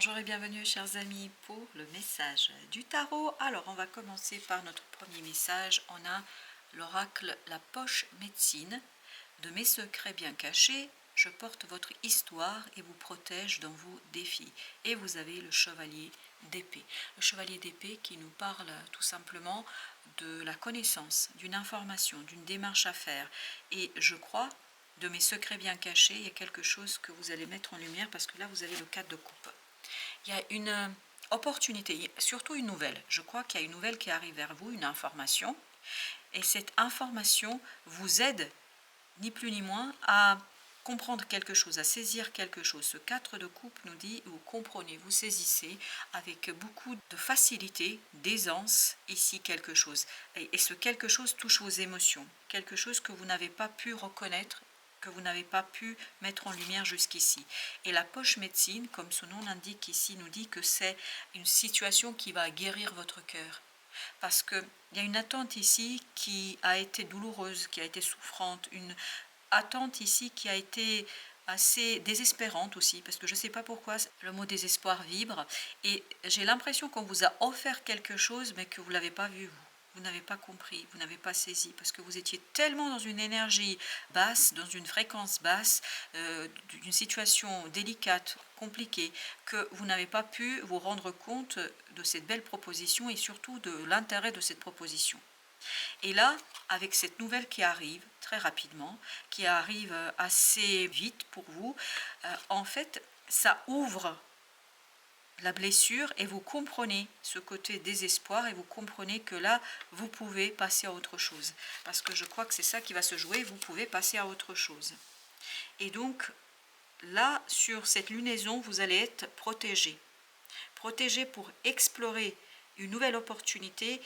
Bonjour et bienvenue chers amis pour le message du tarot. Alors on va commencer par notre premier message. On a l'oracle La Poche Médecine. De mes secrets bien cachés, je porte votre histoire et vous protège dans vos défis. Et vous avez le chevalier d'épée. Le chevalier d'épée qui nous parle tout simplement de la connaissance, d'une information, d'une démarche à faire. Et je crois, de mes secrets bien cachés, il y a quelque chose que vous allez mettre en lumière parce que là vous avez le 4 de coupe. Il y a une opportunité, surtout une nouvelle. Je crois qu'il y a une nouvelle qui arrive vers vous, une information. Et cette information vous aide, ni plus ni moins, à comprendre quelque chose, à saisir quelque chose. Ce 4 de coupe nous dit, vous comprenez, vous saisissez avec beaucoup de facilité, d'aisance, ici quelque chose. Et ce quelque chose touche vos émotions, quelque chose que vous n'avez pas pu reconnaître, que vous n'avez pas pu mettre en lumière jusqu'ici. Et la poche médecine, comme son nom l'indique ici, nous dit que c'est une situation qui va guérir votre cœur. Parce qu'il y a une attente ici qui a été douloureuse, qui a été souffrante, une attente ici qui a été assez désespérante aussi, parce que je ne sais pas pourquoi le mot désespoir vibre, et j'ai l'impression qu'on vous a offert quelque chose, mais que vous ne l'avez pas vu, vous n'avez pas compris, vous n'avez pas saisi, parce que vous étiez tellement dans une énergie basse, dans une fréquence basse, d'une situation délicate, compliquée, que vous n'avez pas pu vous rendre compte de cette belle proposition et surtout de l'intérêt de cette proposition. Et là, avec cette nouvelle qui arrive très rapidement, qui arrive assez vite pour vous, en fait, ça ouvre la blessure et vous comprenez ce côté désespoir et vous comprenez que là, vous pouvez passer à autre chose. Parce que je crois que c'est ça qui va se jouer, vous pouvez passer à autre chose. Et donc, là, sur cette lunaison, vous allez être protégé. Protégé pour explorer une nouvelle opportunité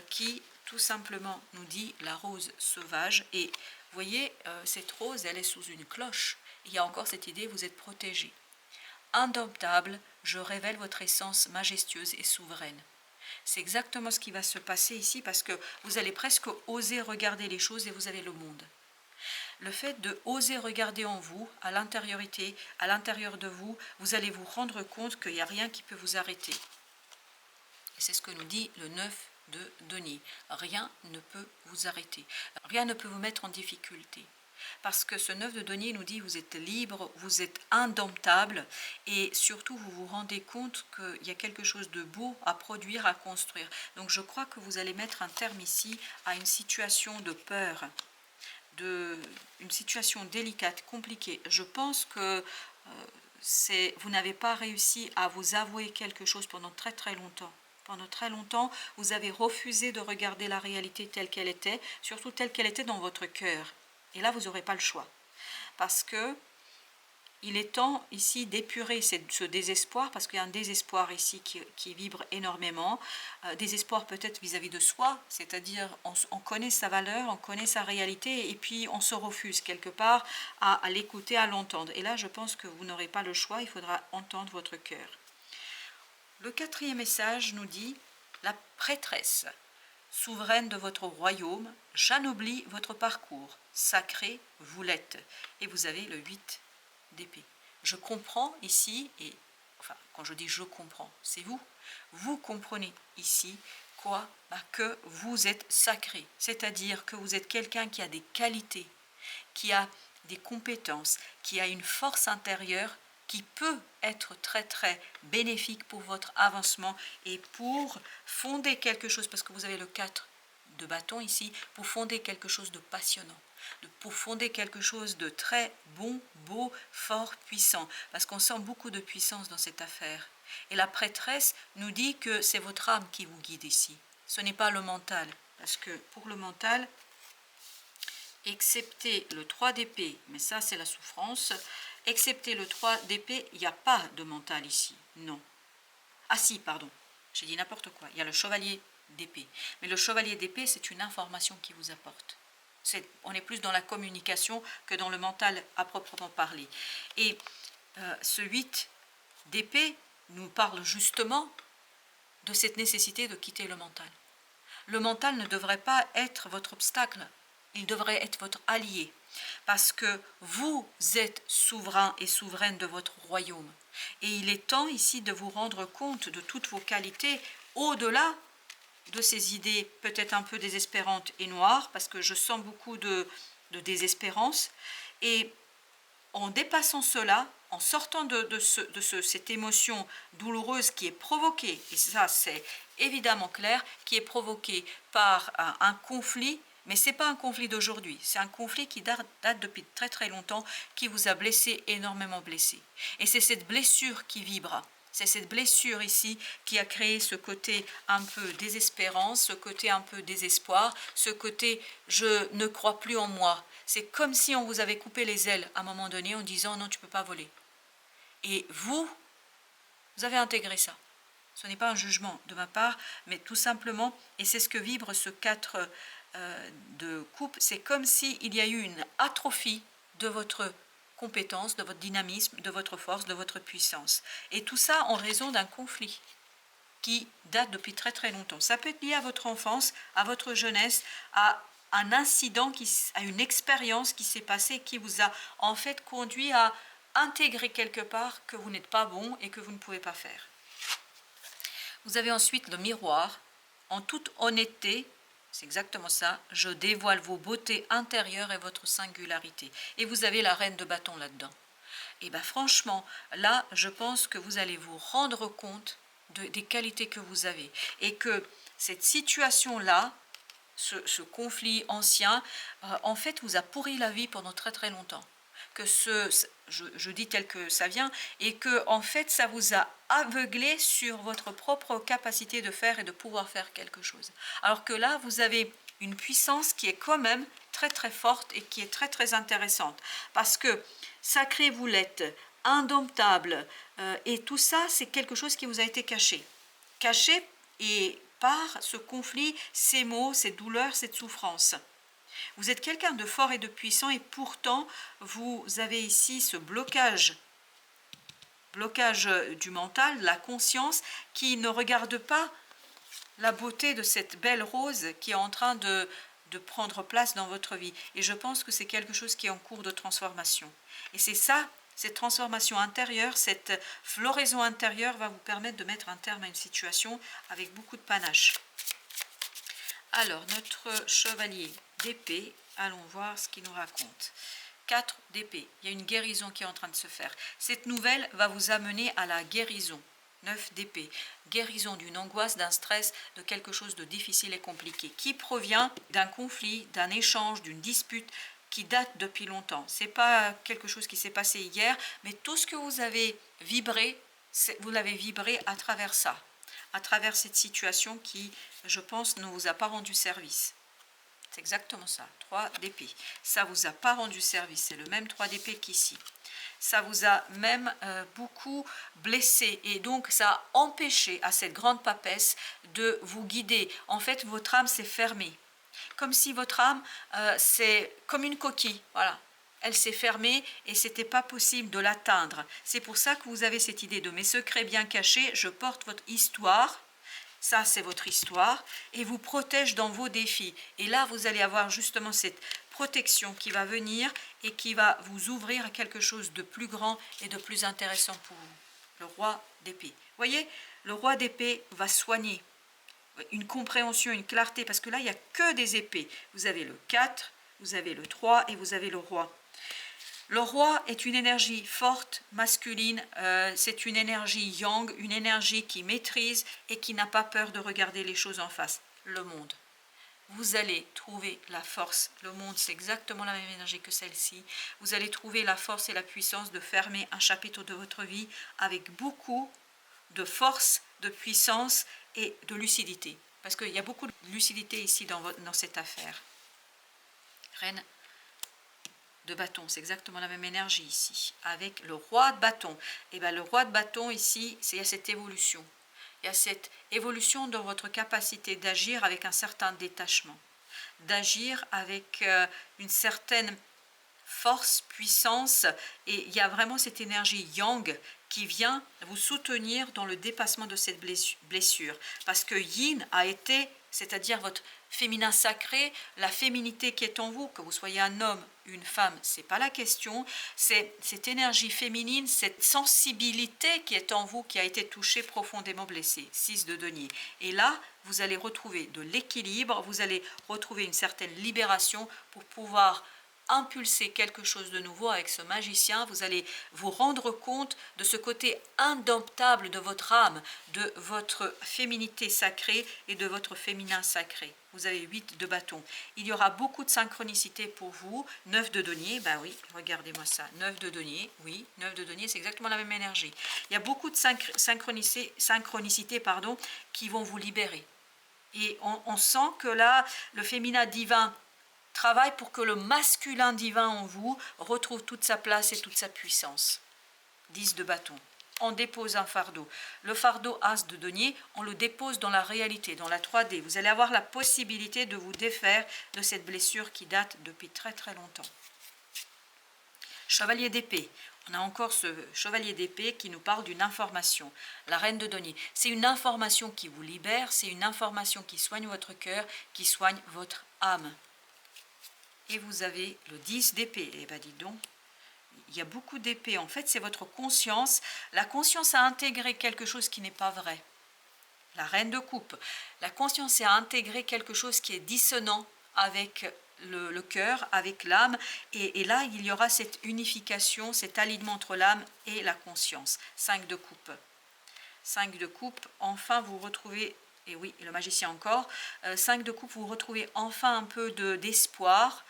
qui, tout simplement, nous dit la rose sauvage. Et vous voyez, cette rose, elle est sous une cloche. Il y a encore cette idée, vous êtes protégé. Indomptable, je révèle votre essence majestueuse et souveraine. C'est exactement ce qui va se passer ici parce que vous allez presque oser regarder les choses et vous avez le monde. Le fait de oser regarder en vous, à l'intériorité, à l'intérieur de vous, vous allez vous rendre compte qu'il n'y a rien qui peut vous arrêter. Et c'est ce que nous dit le 9 de denier. Rien ne peut vous arrêter. Rien ne peut vous mettre en difficulté. Parce que ce 9 de denier nous dit vous êtes libre, vous êtes indomptable et surtout vous vous rendez compte qu'il y a quelque chose de beau à produire, à construire. Donc je crois que vous allez mettre un terme ici à une situation de peur, une situation délicate, compliquée. Je pense que vous n'avez pas réussi à vous avouer quelque chose pendant très très longtemps. Pendant très longtemps, vous avez refusé de regarder la réalité telle qu'elle était, surtout telle qu'elle était dans votre cœur. Et là, vous n'aurez pas le choix. Parce que il est temps ici d'épurer ce désespoir, parce qu'il y a un désespoir ici qui vibre énormément. Désespoir peut-être vis-à-vis de soi, c'est-à-dire on connaît sa valeur, on connaît sa réalité, et puis on se refuse quelque part à l'écouter, à l'entendre. Et là, je pense que vous n'aurez pas le choix, il faudra entendre votre cœur. Le 4e message nous dit « La prêtresse, souveraine de votre royaume, j'anoblis votre parcours, sacré, vous l'êtes. » Et vous avez le 8 d'épée. Je comprends ici, et enfin, quand je dis je comprends, c'est vous. Vous comprenez ici quoi? Que vous êtes sacré, c'est-à-dire que vous êtes quelqu'un qui a des qualités, qui a des compétences, qui a une force intérieure qui peut être très très bénéfique pour votre avancement et pour fonder quelque chose, parce que vous avez le 4 de bâton ici, pour fonder quelque chose de passionnant, pour fonder quelque chose de très bon, beau, fort, puissant, parce qu'on sent beaucoup de puissance dans cette affaire. Et la prêtresse nous dit que c'est votre âme qui vous guide ici, ce n'est pas le mental, parce que pour le mental, excepté le 3 d'épée, mais ça c'est la souffrance, excepté le 3 d'épée, il n'y a pas de mental ici, non. Ah si, pardon, j'ai dit n'importe quoi, il y a le chevalier d'épée. Mais le chevalier d'épée, c'est une information qui vous apporte. On est plus dans la communication que dans le mental à proprement parler. Et ce 8 d'épée nous parle justement de cette nécessité de quitter le mental. Le mental ne devrait pas être votre obstacle. il devrait être votre allié, parce que vous êtes souverain et souveraine de votre royaume. Et il est temps ici de vous rendre compte de toutes vos qualités, au-delà de ces idées peut-être un peu désespérantes et noires, parce que je sens beaucoup de désespérance. Et en dépassant cela, en sortant de cette émotion douloureuse qui est provoquée, et ça c'est évidemment clair, qui est provoquée par un conflit, mais ce n'est pas un conflit d'aujourd'hui, c'est un conflit qui date depuis très très longtemps, qui vous a blessé, énormément blessé. Et c'est cette blessure qui vibre. C'est cette blessure ici qui a créé ce côté un peu désespérance, ce côté un peu désespoir, ce côté « je ne crois plus en moi ». C'est comme si on vous avait coupé les ailes à un moment donné en disant « non, tu ne peux pas voler ». Et vous avez intégré ça. Ce n'est pas un jugement de ma part, mais tout simplement, et c'est ce que vibre ce 4 de coupe, c'est comme s'il y a eu une atrophie de votre compétence, de votre dynamisme, de votre force, de votre puissance. Et tout ça en raison d'un conflit qui date depuis très très longtemps. Ça peut être lié à votre enfance, à votre jeunesse, à un incident, à une expérience qui s'est passée, qui vous a en fait conduit à intégrer quelque part que vous n'êtes pas bon et que vous ne pouvez pas faire. Vous avez ensuite le miroir. En toute honnêteté, c'est exactement ça, je dévoile vos beautés intérieures et votre singularité. Et vous avez la reine de bâton là-dedans. Et bien franchement, là, je pense que vous allez vous rendre compte des qualités que vous avez. Et que cette situation-là, ce conflit ancien, en fait, vous a pourri la vie pendant très très longtemps. Que je dis tel que ça vient, et que en fait, ça vous a aveuglé sur votre propre capacité de faire et de pouvoir faire quelque chose. Alors que là, vous avez une puissance qui est quand même très très forte et qui est très très intéressante. Parce que sacré vous l'êtes, indomptable, et tout ça, c'est quelque chose qui vous a été caché. Caché et par ce conflit, ces maux, cette douleur, cette souffrance. Vous êtes quelqu'un de fort et de puissant et pourtant, vous avez ici ce blocage du mental, de la conscience, qui ne regarde pas la beauté de cette belle rose qui est en train de prendre place dans votre vie. Et je pense que c'est quelque chose qui est en cours de transformation. Et c'est ça, cette transformation intérieure, cette floraison intérieure va vous permettre de mettre un terme à une situation avec beaucoup de panache. Alors, notre chevalier d'épée, allons voir ce qu'il nous raconte. 4 d'épée, il y a une guérison qui est en train de se faire. Cette nouvelle va vous amener à la guérison. 9 d'épée, guérison d'une angoisse, d'un stress, de quelque chose de difficile et compliqué, qui provient d'un conflit, d'un échange, d'une dispute qui date depuis longtemps. Ce n'est pas quelque chose qui s'est passé hier, mais tout ce que vous avez vibré, vous l'avez vibré à travers ça, à travers cette situation qui, je pense, ne vous a pas rendu service. C'est exactement ça, 3 d'épée. Ça ne vous a pas rendu service, c'est le même 3 d'épée qu'ici. Ça vous a même beaucoup blessé et donc ça a empêché à cette grande papesse de vous guider. En fait, votre âme s'est fermée. Comme si votre âme, c'est comme une coquille, voilà. Elle s'est fermée et ce n'était pas possible de l'atteindre. C'est pour ça que vous avez cette idée de mes secrets bien cachés, je porte votre histoire. Ça, c'est votre histoire et vous protège dans vos défis. Et là, vous allez avoir justement cette protection qui va venir et qui va vous ouvrir à quelque chose de plus grand et de plus intéressant pour vous. Le roi d'épée. Vous voyez, le roi d'épée va soigner une compréhension, une clarté, parce que là, il n'y a que des épées. Vous avez le 4, vous avez le 3 et vous avez le roi. Le roi est une énergie forte, masculine, c'est une énergie yang, une énergie qui maîtrise et qui n'a pas peur de regarder les choses en face. Le monde. Vous allez trouver la force. Le monde, c'est exactement la même énergie que celle-ci. Vous allez trouver la force et la puissance de fermer un chapitre de votre vie avec beaucoup de force, de puissance et de lucidité. Parce qu'il y a beaucoup de lucidité ici dans cette affaire. Reine de bâton, c'est exactement la même énergie ici, avec le roi de bâton. Et bien le roi de bâton ici, il y a cette évolution. Il y a cette évolution dans votre capacité d'agir avec un certain détachement, d'agir avec une certaine force, puissance, et il y a vraiment cette énergie yang qui vient vous soutenir dans le dépassement de cette blessure. Parce que yin a été, c'est-à-dire votre féminin sacré, la féminité qui est en vous, que vous soyez un homme, une femme, c'est pas la question, c'est cette énergie féminine, cette sensibilité qui est en vous, qui a été touchée, profondément blessée. 6 de denier. Et là, vous allez retrouver de l'équilibre, vous allez retrouver une certaine libération pour pouvoir impulser quelque chose de nouveau avec ce magicien. Vous allez vous rendre compte de ce côté indomptable de votre âme, de votre féminité sacrée et de votre féminin sacré. Vous avez 8 de bâton. Il y aura beaucoup de synchronicité pour vous. 9 de denier, ben oui, regardez-moi ça. 9 de denier, oui, 9 de denier, c'est exactement la même énergie. Il y a beaucoup de synchronicité, qui vont vous libérer. Et on sent que là, le féminin divin travaille pour que le masculin divin en vous retrouve toute sa place et toute sa puissance. 10 de bâton. On dépose un fardeau. Le fardeau as de denier, on le dépose dans la réalité, dans la 3D. Vous allez avoir la possibilité de vous défaire de cette blessure qui date depuis très très longtemps. Chevalier d'épée. On a encore ce chevalier d'épée qui nous parle d'une information. La reine de denier. C'est une information qui vous libère, c'est une information qui soigne votre cœur, qui soigne votre âme. Et vous avez le 10 d'épée. Eh bien, dis donc, il y a beaucoup d'épées. En fait, c'est votre conscience. La conscience a intégré quelque chose qui n'est pas vrai. La reine de coupe. La conscience a intégré quelque chose qui est dissonant avec le cœur, avec l'âme. Et là, il y aura cette unification, cet alignement entre l'âme et la conscience. 5 de coupe. 5 de coupe. Enfin, vous retrouvez... Et oui, le magicien encore. 5 de coupe, vous retrouvez enfin un peu d'espoir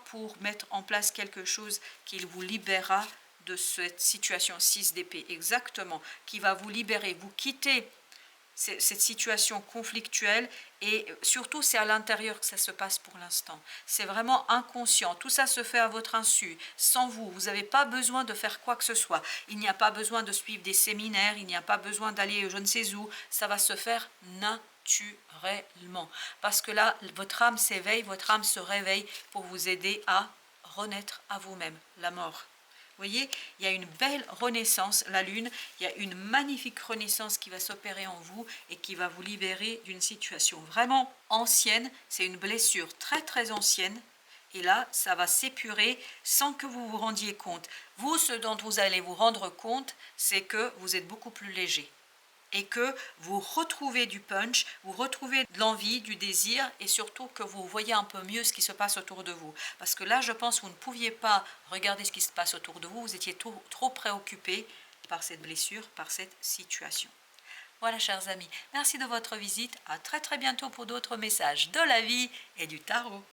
pour mettre en place quelque chose qui vous libérera de cette situation. 6 d'épée, exactement, qui va vous libérer. Vous quittez cette situation conflictuelle et surtout c'est à l'intérieur que ça se passe pour l'instant. C'est vraiment inconscient, tout ça se fait à votre insu, sans vous. Vous n'avez pas besoin de faire quoi que ce soit. Il n'y a pas besoin de suivre des séminaires, il n'y a pas besoin d'aller je ne sais où. Ça va se faire naturellement. Parce que là, votre âme s'éveille, votre âme se réveille pour vous aider à renaître à vous-même, la mort. Vous voyez, il y a une belle renaissance, la lune, il y a une magnifique renaissance qui va s'opérer en vous et qui va vous libérer d'une situation vraiment ancienne. C'est une blessure très très ancienne et là, ça va s'épurer sans que vous vous rendiez compte. Vous, ce dont vous allez vous rendre compte, c'est que vous êtes beaucoup plus léger et que vous retrouvez du punch, vous retrouvez de l'envie, du désir et surtout que vous voyez un peu mieux ce qui se passe autour de vous. Parce que là, je pense que vous ne pouviez pas regarder ce qui se passe autour de vous, vous étiez trop préoccupé par cette blessure, par cette situation. Voilà, chers amis, merci de votre visite, à très très bientôt pour d'autres messages de la vie et du tarot.